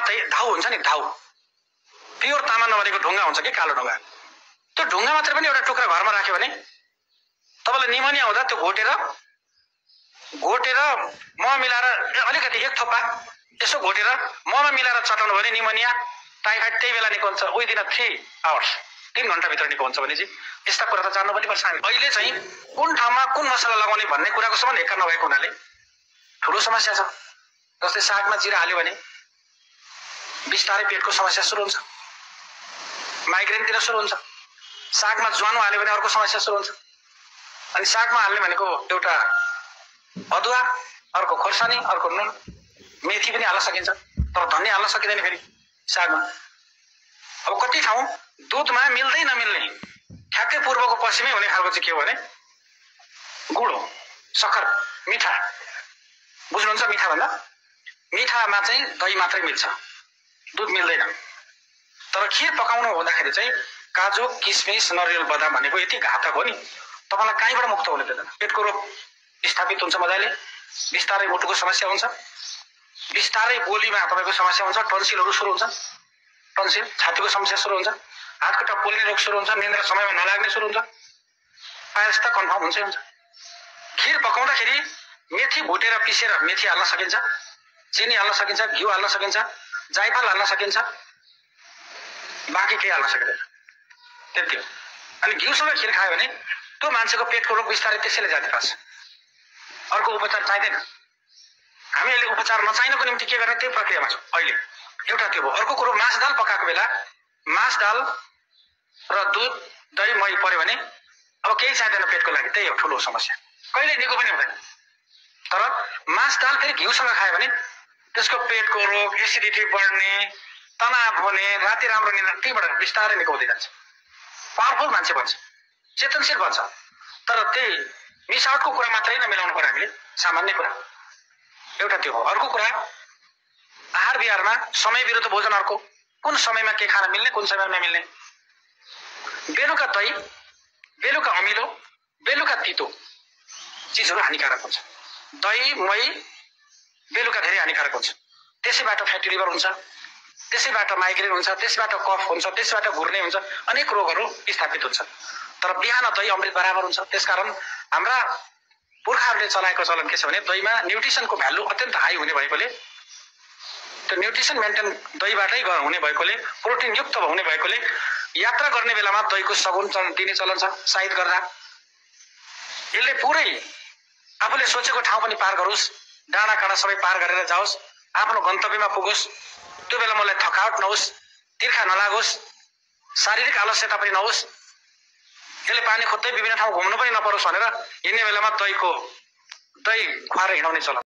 मात्रै धाउ हुन्छ नि, धाउ प्योर तामा नभनेको ढुङ्गा हुन्छ कि कालो ढुङ्गा, त्यो ढुङ्गा मात्रै पनि एउटा टुक्रा घरमा राख्यो भने तपाईँलाई निमोनिया हुँदा त्यो घोटेर मह मिलाएर अलिकति एक थोपा यसो घोटेर महमा मिलाएर चटाउनु भने निमोनिया टाइफाइड त्यही बेला निको हुन्छ, विदिन 3 आवर्स 3 घण्टाभित्र निको हुन्छ भने चाहिँ यस्ता कुरा त जान्नु पनि पर्छ। हामी अहिले चाहिँ कुन ठाउँमा कुन मसला लगाउने भन्ने कुराको सम्म हेक्का नभएको हुनाले ठुलो समस्या छ। जस्तै सागमा जिरा हाल्यो भने बिस्तारै पेटको समस्या सुरु हुन्छ, माइग्रेनतिर सुरु हुन्छ। सागमा ज्वानो हाल्यो भने अर्को समस्या सुरु हुन्छ। अनि सागमा हाल्ने भनेको एउटा अदुवा, अर्को खोर्सानी, अर्को नुन, मेथी पनि हाल्न सकिन्छ, तर धनिया हाल्न सकिँदैन फेरि सागमा। अब कति ठाउँ दुधमा मिल्दै नमिल्ने ठ्याक्कै पूर्वको पश्चिमै हुने खालको चाहिँ के हो भने गुड हो, सक्खर, मिठा। बुझ्नुहुन्छ? मिठा भन्दा मिठामा चाहिँ दही मात्रै मिल्छ, दुध मिल्दैन। तर खिर पकाउनु हुँदाखेरि चाहिँ काजु, किसमिस, नरिवल, बदाम भनेको यति घातक हो नि, तपाईँलाई कहीँबाट मुक्त हुन दिँदैन। पेटको रोग स्थापित हुन्छ मजाले, बिस्तारै मुटुको समस्या हुन्छ, बिस्तारै बोलीमा तपाईँको समस्या हुन्छ, टन्सिलहरू सुरु हुन्छ, टन्सिल, छातीको समस्या सुरु हुन्छ, हातखुट्टा पोल्ने रोग सुरु हुन्छ, निन्द्रा समयमा नलाग्ने सुरु हुन्छ, आयस्ता कन्फर्म हुन्छ। खिर पकाउँदाखेरि मेथी भुटेर पिसेर मेथी हाल्न सकिन्छ, चिनी हाल्न सकिन्छ, घिउ हाल्न सकिन्छ, जायफल हाल्न सकिन्छ, बाँकी केही हाल्न सकिँदैन, त्यति हो। अनि घिउसँग खिर खायो भने त्यो मान्छेको पेटको रोग बिस्तारै त्यसैले जाती पार्छ, अर्को उपचार चाहिँदैन। हामी अहिले उपचार नचाहिनको निम्ति के गर्ने त्यही प्रक्रियामा छौँ अहिले। एउटा त्यो भयो। अर्को कुरो, मास दाल पकाएको बेला मास दाल र दुध, दही, मही पर्यो भने अब केही चाहिँदैन पेटको लागि, त्यही हो ठुलो समस्या, कहिले निको पनि हुँदैन। तर मास दाल फेरि घिउसँग खायो भने त्यसको पेटको रोग, एसिडिटी बढ्ने, तनाव हुने, राति राम्रो निद्रा, त्यहीबाट बिस्तारै निको हुँदै जान्छ, पावरफुल मान्छे बन्छ, चेतनशील बन्छ। तर त्यही मिसावटको कुरा मात्रै नमिलाउनु पर्यो हामीले, सामान्य कुरा एउटा त्यो हो। अर्को कुरा, आहार विहारमा समय विरुद्ध भोजन, अर्को कुन समयमा के खान मिल्ने, कुन समयमा नमिल्ने। बेलुका दही, बेलुका अमिलो, बेलुका तितो चिजहरू हानिकारक हुन्छ। दही, मही बेलुका धेरै हानिकारक हुन्छ, त्यसैबाट फ्याटी लिभर हुन्छ, त्यसैबाट माइग्रेन हुन्छ, त्यसबाट कफ हुन्छ, त्यसबाट घुर्ने हुन्छ, अनेक रोगहरू स्थापित हुन्छ। तर बिहान दही अमृत बराबर हुन्छ। त्यसकारण हाम्रा पुर्खाहरूले चलाएको चलन के छ भने दहीमा न्युट्रिसनको भ्यालु अत्यन्त हाई हुने भएकोले, त्यो न्युट्रिसन मेन्टेन दहीबाटै हुने भएकोले, प्रोटिन युक्त हुने भएकोले यात्रा गर्ने बेलामा दहीको सगुन दिने चलन छ। साइत गर्दा यसले पुरै आफूले सोचेको ठाउँ पनि पार गरोस्, डाँडा काँडा सबै पार गरेर जाओस्, आफ्नो गन्तव्यमा पुगोस्, त्यो बेला मलाई थकावट नहोस्, तिर्खा नलागोस्, शारीरिक आलस्यता पनि नहोस्, यसले पानी खोज्दै विभिन्न ठाउँ घुम्नु पनि नपरोस् भनेर हिँड्ने बेलामा दही खुवाएर हिँडाउने चलन।